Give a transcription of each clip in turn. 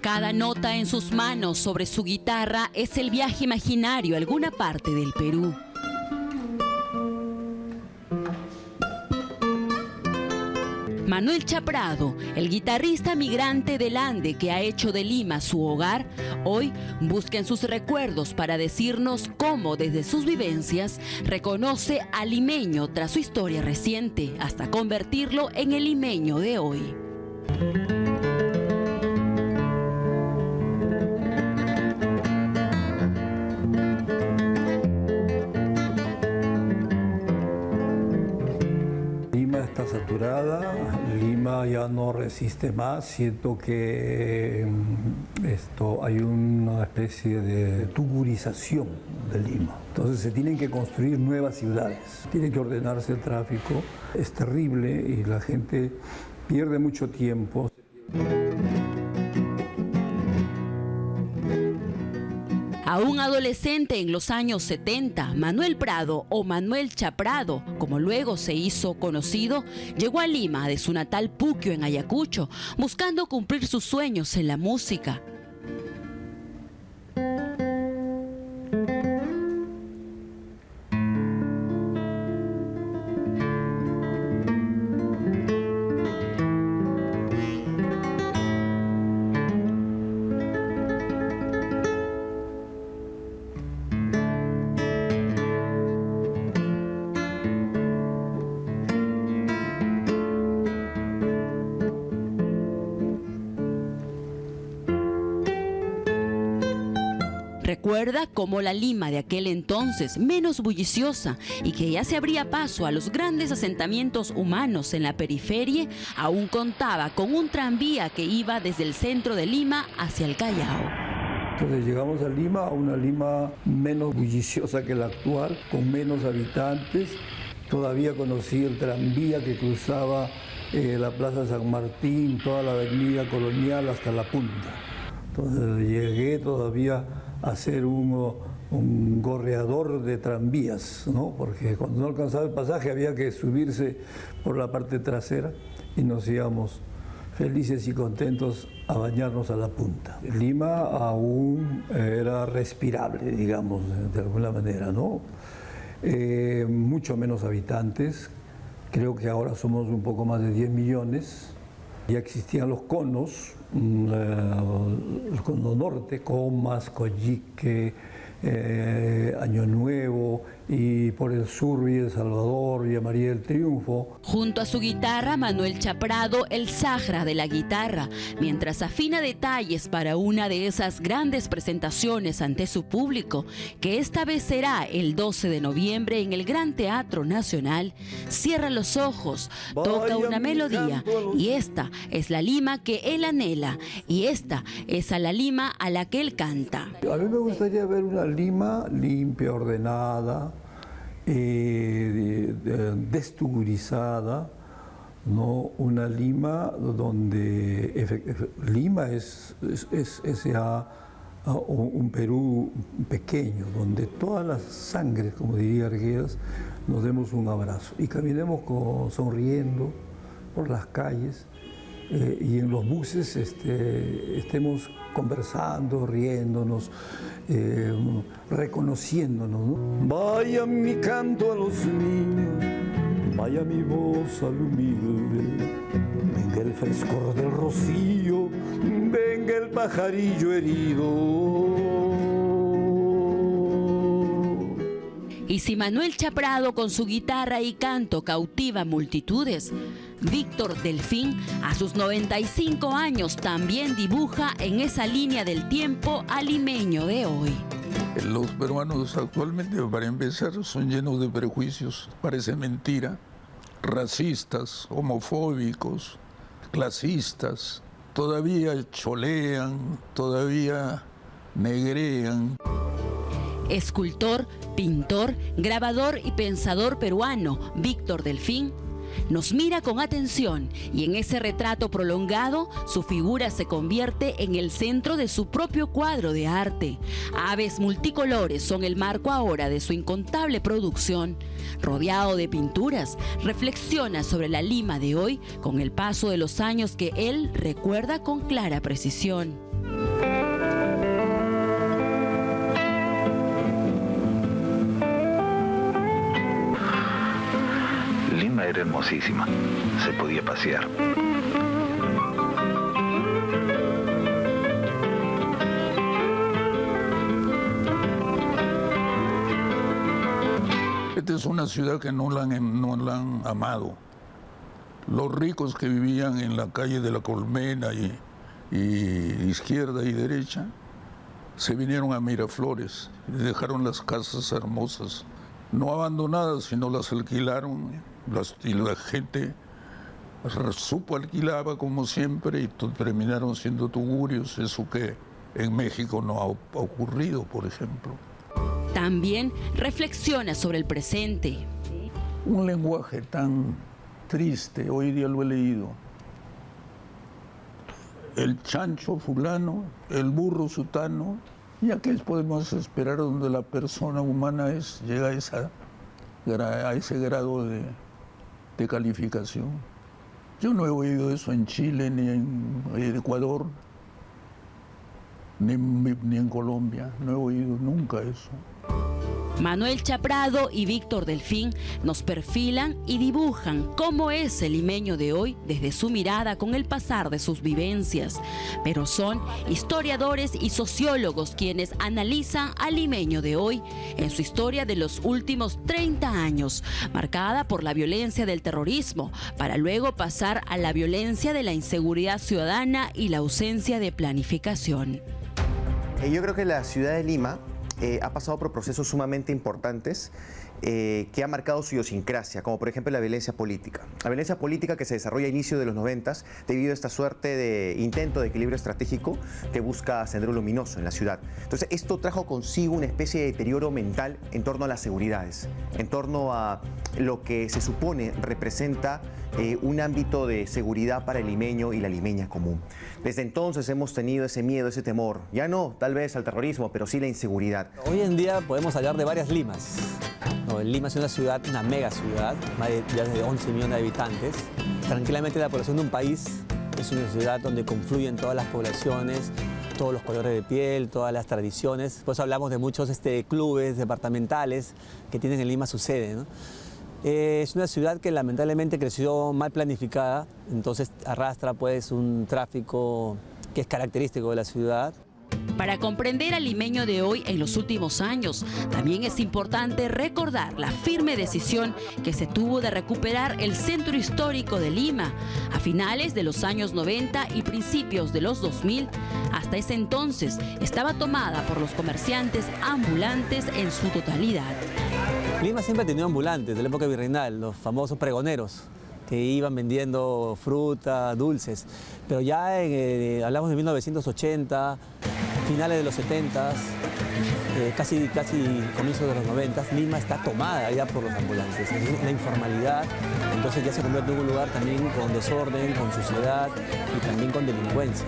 Cada nota en sus manos sobre su guitarra es el viaje imaginario a alguna parte del Perú. Manuel Chaprado, el guitarrista migrante del Ande que ha hecho de Lima su hogar, hoy busca en sus recuerdos para decirnos cómo desde sus vivencias reconoce al limeño tras su historia reciente, hasta convertirlo en el limeño de hoy. Está saturada, Lima ya no resiste más, siento que hay una especie de tugurización de Lima. Entonces se tienen que construir nuevas ciudades, tiene que ordenarse el tráfico, es terrible y la gente pierde mucho tiempo. Aún adolescente en los años 70, Manuel Prado, o Manuel Chaprado, como luego se hizo conocido, llegó a Lima de su natal Puquio en Ayacucho, buscando cumplir sus sueños en la música. Recuerda cómo la Lima de aquel entonces, menos bulliciosa y que ya se abría paso a los grandes asentamientos humanos en la periferia, aún contaba con un tranvía que iba desde el centro de Lima hacia el Callao. Entonces llegamos a Lima, a una Lima menos bulliciosa que la actual, con menos habitantes. Todavía conocí el tranvía que cruzaba la Plaza San Martín, toda la avenida Colonial hasta la punta. Entonces llegué todavía a ser un gorreador de tranvías, ¿no? Porque cuando no alcanzaba el pasaje había que subirse por la parte trasera y nos íbamos felices y contentos a bañarnos a la punta. Lima aún era respirable, digamos, de alguna manera, ¿no? Mucho menos habitantes, creo que ahora somos un poco más de 10 millones. Ya existían los conos, el cono norte, Comas, Coyique, Año Nuevo, y por el sur Villa El Salvador, Villa María del Triunfo. Junto a su guitarra, Manuel Chaprado, el Sahara de la guitarra, mientras afina detalles para una de esas grandes presentaciones ante su público, que esta vez será el 12 de noviembre en el Gran Teatro Nacional, cierra los ojos, toca una melodía, y esta es la Lima que él anhela, y esta es a la Lima a la que él canta. A mí me gustaría ver una Lima limpia, ordenada, destugurizada, ¿no? Una Lima donde Lima es ya un Perú pequeño, donde todas las sangres, como diría Arguedas, nos demos un abrazo y caminemos sonriendo por las calles. Y en los buses estemos conversando, riéndonos, reconociéndonos, ¿no? Vaya mi canto a los niños, vaya mi voz al humilde, venga el frescor del rocío, venga el pajarillo herido. Y si Manuel Chaprado con su guitarra y canto cautiva multitudes, Víctor Delfín, a sus 95 años, también dibuja en esa línea del tiempo al limeño de hoy. Los peruanos actualmente, para empezar, son llenos de prejuicios, parece mentira, racistas, homofóbicos, clasistas, todavía cholean, todavía negrean. Escultor, pintor, grabador y pensador peruano, Víctor Delfín, nos mira con atención y en ese retrato prolongado su figura se convierte en el centro de su propio cuadro de arte. Aves multicolores son el marco ahora de su incontable producción. Rodeado de pinturas, reflexiona sobre la Lima de hoy con el paso de los años que él recuerda con clara precisión. Lima era hermosísima, se podía pasear. Esta es una ciudad que no la han amado. Los ricos que vivían en la calle de la Colmena y izquierda y derecha se vinieron a Miraflores y dejaron las casas hermosas, no abandonadas, sino las alquilaron y la gente supo alquilaba como siempre y terminaron siendo tugurios, eso que en México no ha ocurrido, por ejemplo. También reflexiona sobre el presente. Un lenguaje tan triste, hoy día lo he leído. El chancho fulano, el burro sutano, ya que podemos esperar donde la persona humana llega a ese grado de calificación. Yo no he oído eso en Chile, ni en Ecuador, ni en Colombia, no he oído nunca eso. Manuel Chaprado y Víctor Delfín nos perfilan y dibujan cómo es el limeño de hoy desde su mirada con el pasar de sus vivencias. Pero son historiadores y sociólogos quienes analizan al limeño de hoy en su historia de los últimos 30 años, marcada por la violencia del terrorismo, para luego pasar a la violencia de la inseguridad ciudadana y la ausencia de planificación. Yo creo que la ciudad de Lima ha pasado por procesos sumamente importantes que han marcado su idiosincrasia, como por ejemplo la violencia política. La violencia política que se desarrolla a inicio de los 90 debido a esta suerte de intento de equilibrio estratégico que busca Sendero Luminoso en la ciudad. Entonces esto trajo consigo una especie de deterioro mental en torno a las seguridades, en torno a lo que se supone representa un ámbito de seguridad para el limeño y la limeña común. Desde entonces hemos tenido ese miedo, ese temor, ya no tal vez al terrorismo, pero sí la inseguridad. Hoy en día podemos hablar de varias Limas. Lima es una ciudad, una mega ciudad, ya de 11 millones de habitantes. Tranquilamente la población de un país es una ciudad donde confluyen todas las poblaciones, todos los colores de piel, todas las tradiciones. Por eso hablamos de muchos clubes departamentales que tienen en Lima su sede, ¿no? Es una ciudad que lamentablemente creció mal planificada, entonces arrastra pues un tráfico que es característico de la ciudad. Para comprender al limeño de hoy en los últimos años, también es importante recordar la firme decisión que se tuvo de recuperar el centro histórico de Lima a finales de los años 90 y principios de los 2000. Hasta ese entonces estaba tomada por los comerciantes ambulantes en su totalidad. Lima siempre ha tenido ambulantes de la época virreinal, los famosos pregoneros, que iban vendiendo fruta, dulces. Pero ya hablamos de 1980, finales de los 70, casi comienzos de los 90, Lima está tomada ya por los ambulantes. La informalidad, entonces ya se convierte en un lugar también con desorden, con suciedad y también con delincuencia.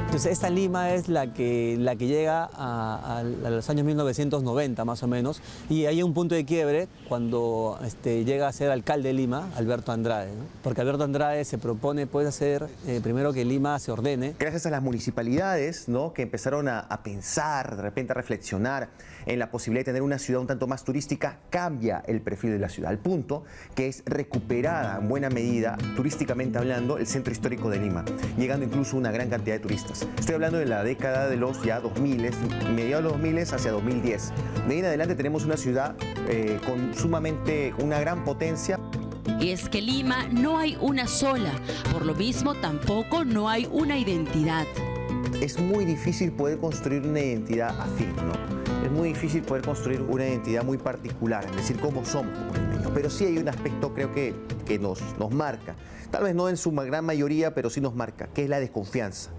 Entonces esta Lima es la que llega a los años 1990 más o menos, y hay un punto de quiebre cuando llega a ser alcalde de Lima, Alberto Andrade, ¿no? Porque Alberto Andrade se propone pues hacer primero que Lima se ordene. Gracias a las municipalidades, ¿no?, que empezaron a pensar, de repente a reflexionar en la posibilidad de tener una ciudad un tanto más turística, cambia el perfil de la ciudad, al punto que es recuperada en buena medida, turísticamente hablando, el centro histórico de Lima, llegando incluso una gran cantidad de turistas. Estoy hablando de la década de los ya 2000, mediados de los 2000 hacia 2010. De ahí en adelante tenemos una ciudad con sumamente una gran potencia. Y es que Lima no hay una sola, por lo mismo tampoco no hay una identidad. Es muy difícil poder construir una identidad afín, ¿no? Es muy difícil poder construir una identidad muy particular, es decir, cómo somos como limeños. Pero sí hay un aspecto, creo que nos marca. Tal vez no en su gran mayoría, pero sí nos marca, que es la desconfianza.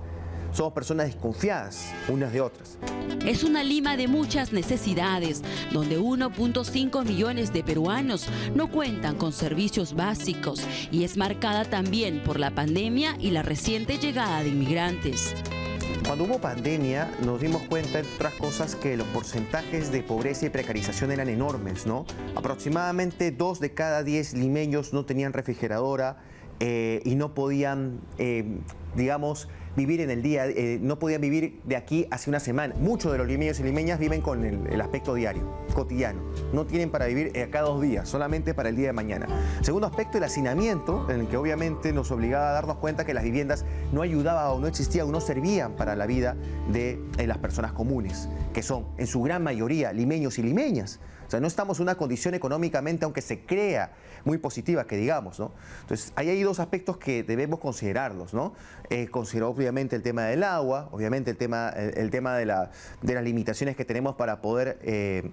Somos personas desconfiadas unas de otras. Es una Lima de muchas necesidades, donde 1.5 millones de peruanos no cuentan con servicios básicos y es marcada también por la pandemia y la reciente llegada de inmigrantes. Cuando hubo pandemia nos dimos cuenta, entre otras cosas, que los porcentajes de pobreza y precarización eran enormes, ¿no? Aproximadamente 2 de cada 10 limeños no tenían refrigeradora y no podían, digamos, vivir en el día, no podían vivir de aquí hacia una semana. Muchos de los limeños y limeñas viven con el aspecto diario, cotidiano. No tienen para vivir cada 2 días, solamente para el día de mañana. Segundo aspecto, el hacinamiento, en el que obviamente nos obligaba a darnos cuenta que las viviendas no ayudaban o no existían o no servían para la vida de las personas comunes, que son en su gran mayoría limeños y limeñas. O sea, no estamos en una condición económicamente, aunque se crea, muy positiva, que digamos, ¿no? Entonces, ahí hay 2 aspectos que debemos considerarlos, ¿no? Considerar obviamente el tema del agua, obviamente el tema de las limitaciones que tenemos para poder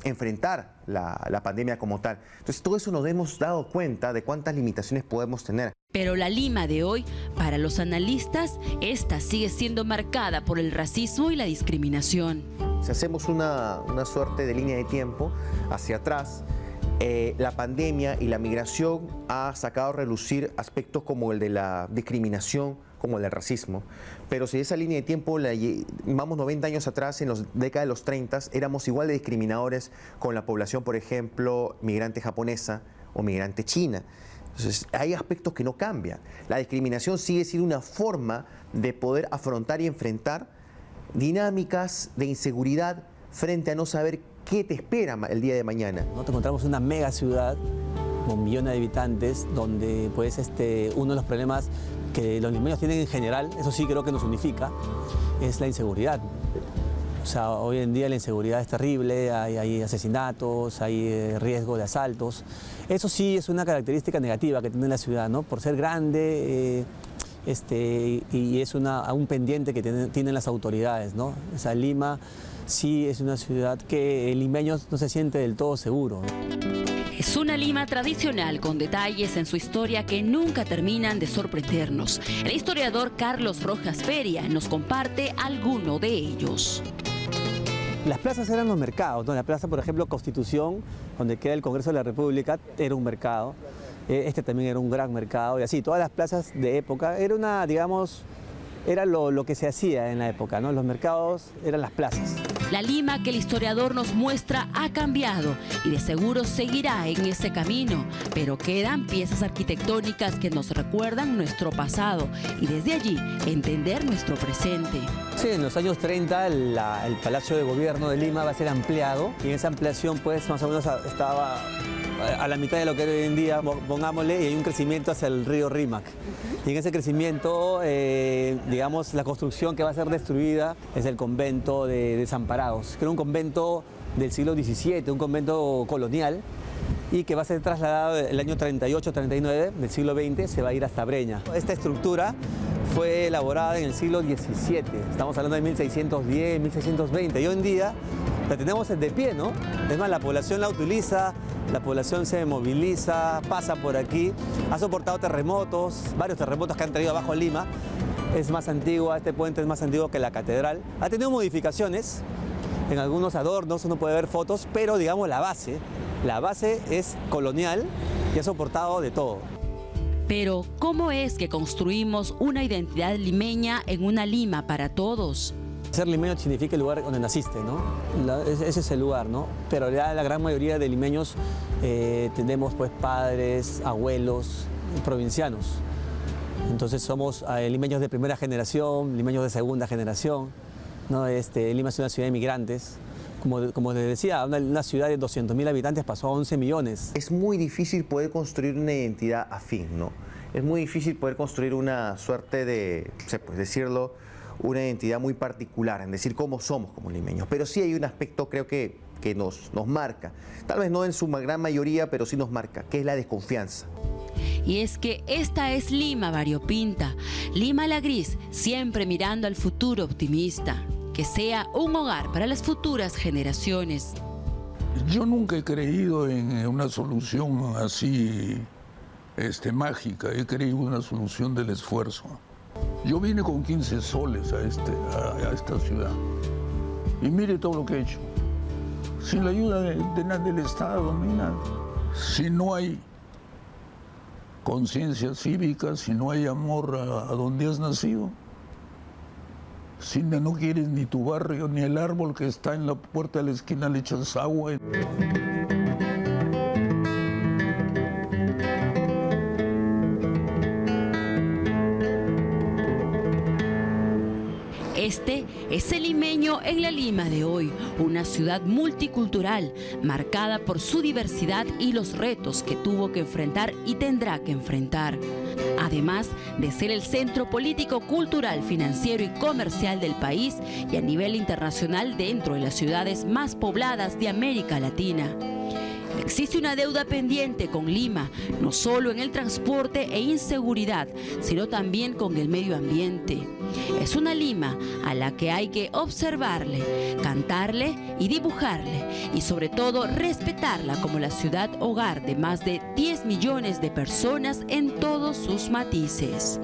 enfrentar la pandemia como tal. Entonces, todo eso nos hemos dado cuenta de cuántas limitaciones podemos tener. Pero la Lima de hoy, para los analistas, esta sigue siendo marcada por el racismo y la discriminación. Si hacemos una suerte de línea de tiempo hacia atrás, la pandemia y la migración ha sacado a relucir aspectos como el de la discriminación, como el del racismo. Pero si esa línea de tiempo vamos 90 años atrás, en la década de los 30, éramos igual de discriminadores con la población, por ejemplo, migrante japonesa o migrante china. Entonces, hay aspectos que no cambian. La discriminación sigue siendo una forma de poder afrontar y enfrentar dinámicas de inseguridad frente a no saber qué te espera el día de mañana. Nos encontramos una mega ciudad con millones de habitantes, donde pues uno de los problemas que los limeños tienen en general, eso sí creo que nos unifica, es la inseguridad. O sea, hoy en día la inseguridad es terrible, hay asesinatos, hay riesgo de asaltos. Eso sí es una característica negativa que tiene la ciudad, ¿no? Por ser grande y es un pendiente que tienen las autoridades, ¿no? O sea, Lima sí es una ciudad que el limeño no se siente del todo seguro, ¿no? Es una Lima tradicional con detalles en su historia que nunca terminan de sorprendernos. El historiador Carlos Rojas Feria nos comparte alguno de ellos. Las plazas eran los mercados, ¿no? La plaza, por ejemplo, Constitución, donde queda el Congreso de la República, era un mercado. Este también era un gran mercado y así, todas las plazas de época, era lo que se hacía en la época, ¿no? Los mercados eran las plazas. La Lima que el historiador nos muestra ha cambiado y de seguro seguirá en ese camino, pero quedan piezas arquitectónicas que nos recuerdan nuestro pasado y desde allí entender nuestro presente. Sí, en los años 30 el Palacio de Gobierno de Lima va a ser ampliado y en esa ampliación pues más o menos estaba a la mitad de lo que hoy en día, pongámosle, y hay un crecimiento hacia el río Rímac. Y en ese crecimiento, digamos, la construcción que va a ser destruida es el convento de Desamparados, que era un convento del siglo XVII, un convento colonial, y que va a ser trasladado el año 38-39 del siglo XX, se va a ir hasta Breña. Esta estructura fue elaborada en el siglo XVII, estamos hablando de 1610, 1620, y hoy en día la tenemos de pie, ¿no? Es más, la población la utiliza, la población se moviliza, pasa por aquí, ha soportado terremotos, varios terremotos que han traído abajo a Lima. Es más antigua, este puente es más antiguo que la catedral. Ha tenido modificaciones en algunos adornos, uno puede ver fotos, pero digamos la base es colonial y ha soportado de todo. Pero, ¿cómo es que construimos una identidad limeña en una Lima para todos? Ser limeño significa el lugar donde naciste, ¿no? Ese es el lugar, ¿no? Pero ya la gran mayoría de limeños tenemos pues padres, abuelos, provincianos. Entonces somos limeños de primera generación, limeños de segunda generación, ¿no? Lima es una ciudad de migrantes. Como les decía, una ciudad de 200.000 habitantes pasó a 11 millones. Es muy difícil poder construir una identidad afín, ¿no? Es muy difícil poder construir una suerte de, pues decirlo, una identidad muy particular, en decir cómo somos como limeños. Pero sí hay un aspecto, creo que nos marca. Tal vez no en su gran mayoría, pero sí nos marca, que es la desconfianza. Y es que esta es Lima variopinta, Lima la gris, siempre mirando al futuro optimista. Que sea un hogar para las futuras generaciones. Yo nunca he creído en una solución así mágica, he creído en una solución del esfuerzo. Yo vine con 15 soles a esta ciudad y mire todo lo que he hecho. Sin la ayuda del Estado ni nada. Si no hay conciencia cívica, si no hay amor a donde has nacido, si no quieres ni tu barrio, ni el árbol que está en la puerta de la esquina le echas agua. Este es el limeño en la Lima de hoy, una ciudad multicultural, marcada por su diversidad y los retos que tuvo que enfrentar y tendrá que enfrentar. Además de ser el centro político, cultural, financiero y comercial del país y a nivel internacional dentro de las ciudades más pobladas de América Latina. Existe una deuda pendiente con Lima, no solo en el transporte e inseguridad, sino también con el medio ambiente. Es una Lima a la que hay que observarle, cantarle y dibujarle, y sobre todo respetarla como la ciudad hogar de más de 10 millones de personas en todos sus matices.